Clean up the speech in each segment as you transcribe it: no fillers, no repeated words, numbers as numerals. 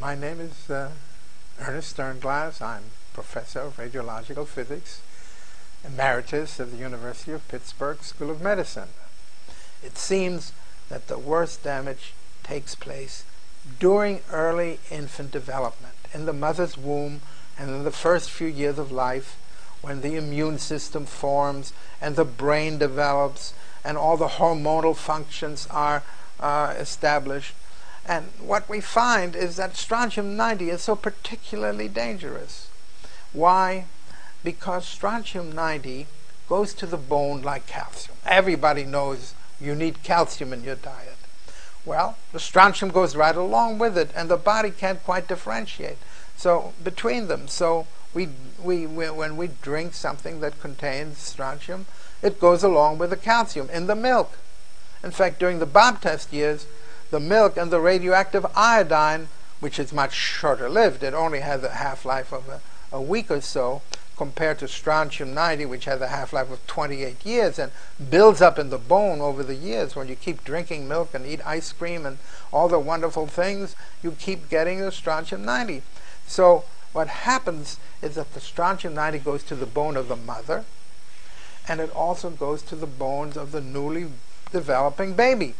My name is Ernest Sternglass. I'm professor of radiological physics, emeritus of the University of Pittsburgh School of Medicine. It seems that the worst damage takes place during early infant development, in the mother's womb and in the first few years of life, when the immune system forms and the brain develops and all the hormonal functions are established. And what we find is that strontium-90 is so particularly dangerous. Why? Because strontium-90 goes to the bone like calcium. Everybody knows you need calcium in your diet. Well, the strontium goes right along with it, and the body can't quite differentiate between them. So when we drink something that contains strontium, it goes along with the calcium in the milk. In fact, during the Bob test years, the milk and the radioactive iodine, which is much shorter lived, it only has a half-life of a week or so, compared to strontium-90, which has a half-life of 28 years and builds up in the bone over the years. When you keep drinking milk and eat ice cream and all the wonderful things, you keep getting the strontium-90. So what happens is that the strontium-90 goes to the bone of the mother, and it also goes to the bones of the newly developing baby.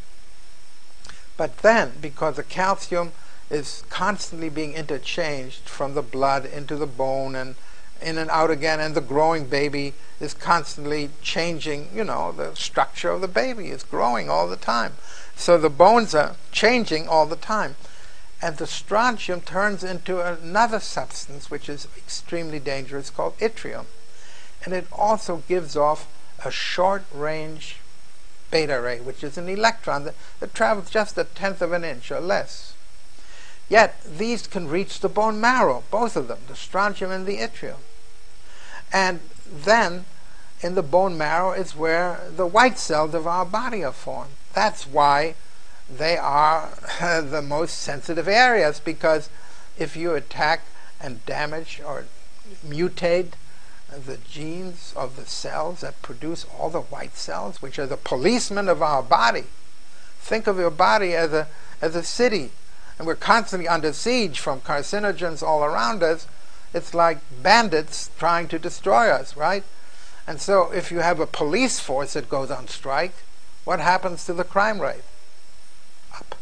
But then, because the calcium is constantly being interchanged from the blood into the bone and in and out again, and the growing baby is constantly changing, the structure of the baby is growing all the time. So the bones are changing all the time. And the strontium turns into another substance which is extremely dangerous called yttrium. And it also gives off a short-range beta ray, which is an electron that travels just 1/10 of an inch or less. Yet these can reach the bone marrow, both of them, the strontium and the yttrium. And then in the bone marrow is where the white cells of our body are formed. That's why they are the most sensitive areas, because if you attack and damage or mutate the genes of the cells that produce all the white cells, which are the policemen of our body. Think of your body as a city, and we're constantly under siege from carcinogens all around us. It's like bandits trying to destroy us, right? And so if you have a police force that goes on strike, what happens to the crime rate? Up.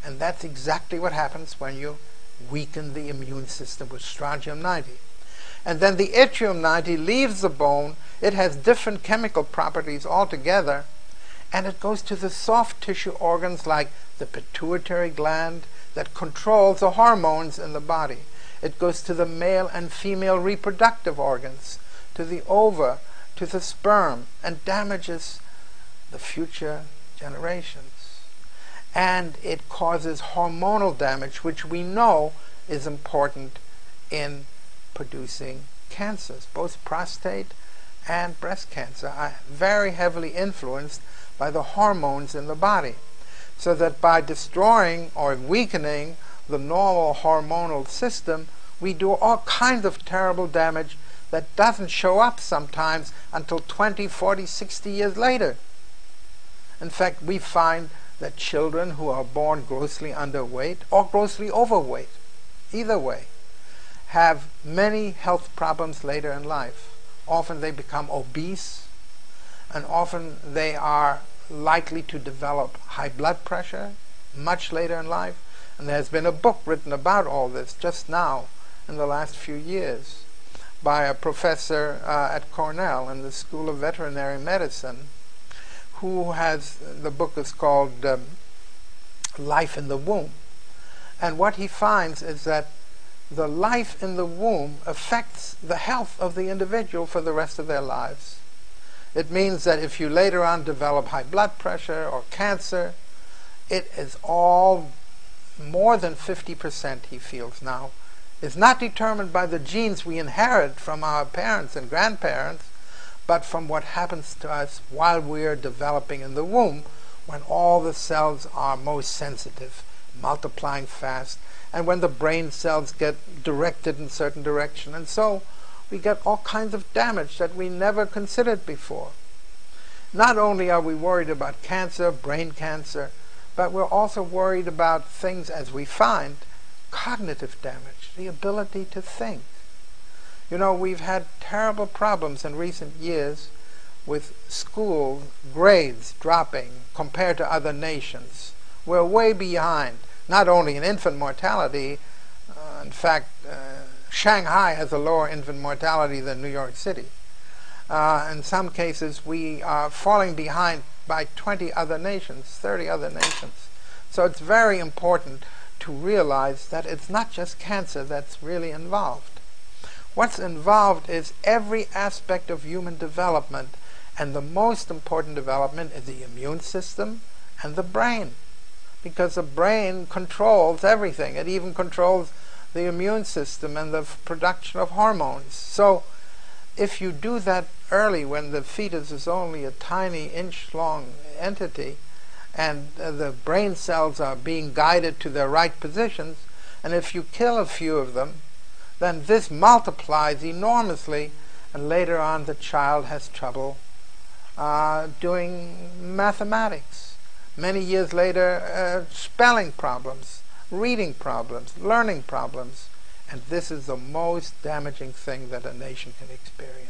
And that's exactly what happens when you weaken the immune system with strontium-90. And then the yttrium-90 leaves the bone. It has different chemical properties altogether, and it goes to the soft tissue organs like the pituitary gland that controls the hormones in the body. It goes to the male and female reproductive organs, to the ova, to the sperm, and damages the future generations. And it causes hormonal damage, which we know is important in producing cancers. Both prostate and breast cancer are very heavily influenced by the hormones in the body. So that by destroying or weakening the normal hormonal system, we do all kinds of terrible damage that doesn't show up sometimes until 20, 40, 60 years later. In fact, we find that children who are born grossly underweight or grossly overweight, either way, have many health problems later in life. Often they become obese, and often they are likely to develop high blood pressure much later in life. And there's been a book written about all this just now in the last few years by a professor at Cornell in the School of Veterinary Medicine, the book is called Life in the Womb. And what he finds is that the life in the womb affects the health of the individual for the rest of their lives. It means that if you later on develop high blood pressure or cancer, it is all more than 50%, he feels now, is not determined by the genes we inherit from our parents and grandparents, but from what happens to us while we are developing in the womb, when all the cells are most sensitive, multiplying fast, and when the brain cells get directed in a certain direction. And so we get all kinds of damage that we never considered before. Not only are we worried about cancer, brain cancer, but we're also worried about things, as we find, cognitive damage, the ability to think. You know, we've had terrible problems in recent years with school grades dropping compared to other nations. We're way behind, not only in infant mortality. In fact, Shanghai has a lower infant mortality than New York City. In some cases, we are falling behind by 20 other nations, 30 other nations. So it's very important to realize that it's not just cancer that's really involved. What's involved is every aspect of human development, and the most important development is the immune system and the brain, because the brain controls everything. It even controls the immune system and the production of hormones. So if you do that early, when the fetus is only a tiny inch-long entity, and the brain cells are being guided to their right positions, and if you kill a few of them, then this multiplies enormously, and later on the child has trouble doing mathematics. Many years later, spelling problems, reading problems, learning problems, and this is the most damaging thing that a nation can experience.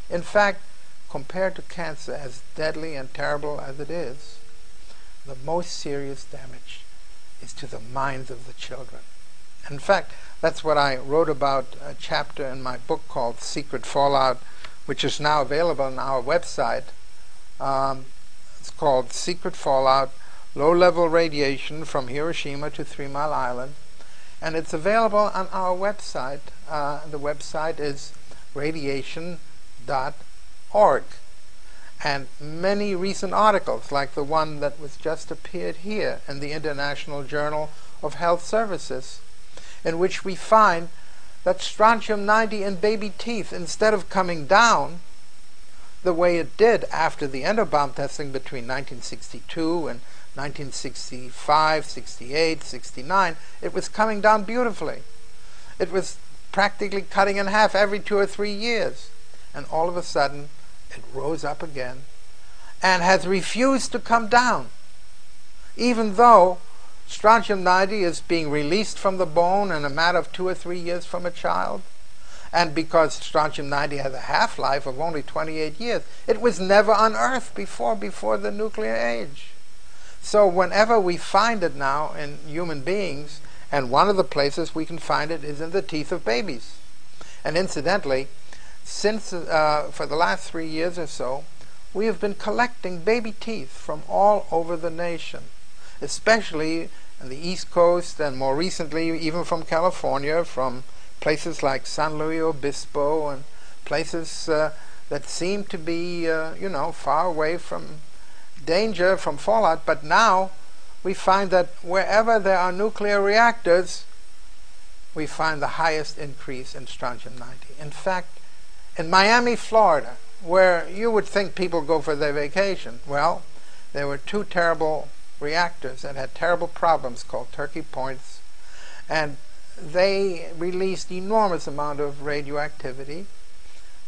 In fact, compared to cancer, as deadly and terrible as it is, the most serious damage is to the minds of the children. In fact, that's what I wrote about, a chapter in my book called Secret Fallout, which is now available on our website. It's called Secret Fallout, Low-Level Radiation from Hiroshima to 3 Mile Island. And it's available on our website. The website is radiation.org. And many recent articles, like the one that was just appeared here in the International Journal of Health Services, in which we find that strontium-90 in baby teeth, instead of coming down the way it did after the endobomb testing between 1962 and 1965, 68, 69, it was coming down beautifully. It was practically cutting in half every 2 or 3 years. And all of a sudden, it rose up again and has refused to come down, even though strontium-90 is being released from the bone in a matter of 2 or 3 years from a child. And because strontium-90 has a half-life of only 28 years, it was never unearthed before the nuclear age. So whenever we find it now in human beings, and one of the places we can find it is in the teeth of babies. And incidentally, since for the last 3 years or so, we have been collecting baby teeth from all over the nation, especially on the East Coast, and more recently even from California, from places like San Luis Obispo and places that seem to be far away from danger, from fallout. But now we find that wherever there are nuclear reactors, we find the highest increase in strontium-90. In fact, in Miami, Florida, where you would think people go for their vacation, well, there were 2 terrible reactors that had terrible problems called Turkey Points, and they released enormous amount of radioactivity,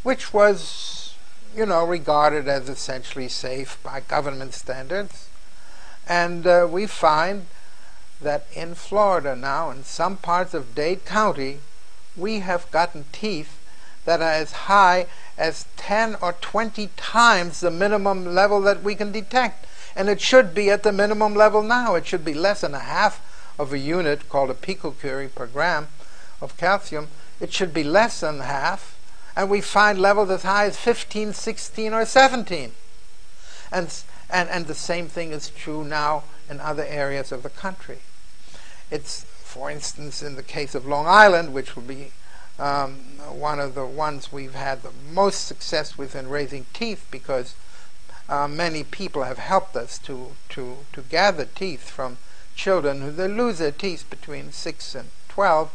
which was, regarded as essentially safe by government standards. And we find that in Florida now, in some parts of Dade County, we have gotten teeth that are as high as 10 or 20 times the minimum level that we can detect. And it should be at the minimum level now. It should be less than a half of a unit, called a picocurie per gram of calcium. It should be less than half. And we find levels as high as 15, 16, or 17. And the same thing is true now in other areas of the country. It's, for instance, in the case of Long Island, which will be one of the ones we've had the most success with in raising teeth, because many people have helped us to gather teeth from children who they lose their teeth between 6 and 12,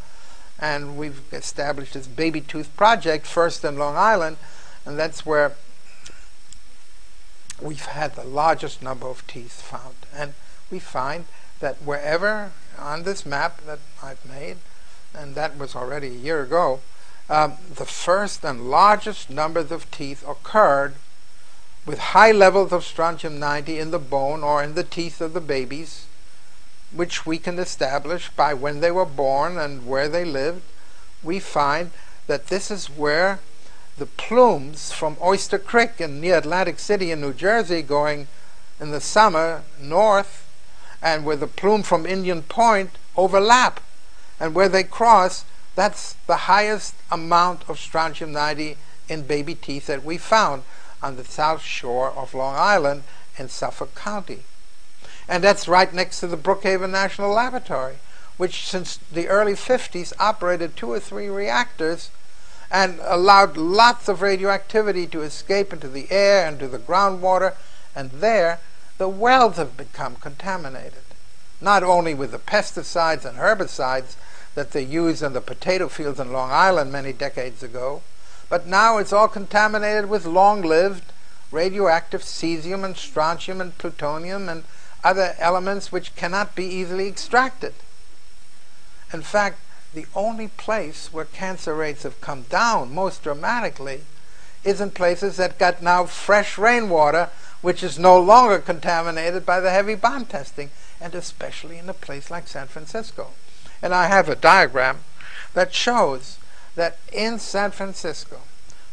and we've established this baby tooth project first in Long Island, and that's where we've had the largest number of teeth found. And we find that wherever on this map that I've made, and that was already a year ago, the first and largest numbers of teeth occurred with high levels of strontium-90 in the bone or in the teeth of the babies which we can establish by when they were born and where they lived, we find that this is where the plumes from Oyster Creek in near Atlantic City in New Jersey going in the summer north, and where the plume from Indian Point overlap, and where they cross, that's the highest amount of strontium-90 in baby teeth that we found on the south shore of Long Island in Suffolk County. And that's right next to the Brookhaven National Laboratory, which since the early 50s operated 2 or 3 reactors and allowed lots of radioactivity to escape into the air and to the groundwater, and there the wells have become contaminated, not only with the pesticides and herbicides that they used in the potato fields in Long Island many decades ago, but now it's all contaminated with long-lived radioactive cesium and strontium and plutonium and other elements which cannot be easily extracted. In fact, the only place where cancer rates have come down most dramatically is in places that got now fresh rainwater, which is no longer contaminated by the heavy bomb testing, and especially in a place like San Francisco. And I have a diagram that shows that in San Francisco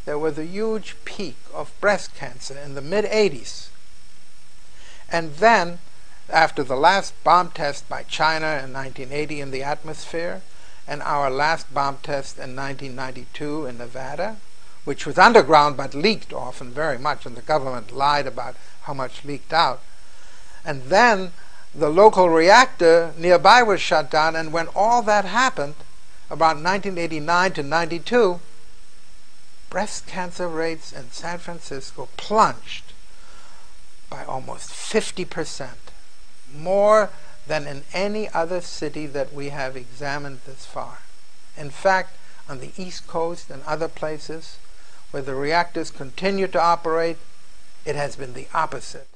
there was a huge peak of breast cancer in the mid-80s. And then, after the last bomb test by China in 1980 in the atmosphere, and our last bomb test in 1992 in Nevada, which was underground but leaked often very much, and the government lied about how much leaked out. And then the local reactor nearby was shut down, and when all that happened, about 1989 to 92, breast cancer rates in San Francisco plunged by almost 50%, more than in any other city that we have examined this far. In fact, on the East Coast and other places where the reactors continue to operate, it has been the opposite.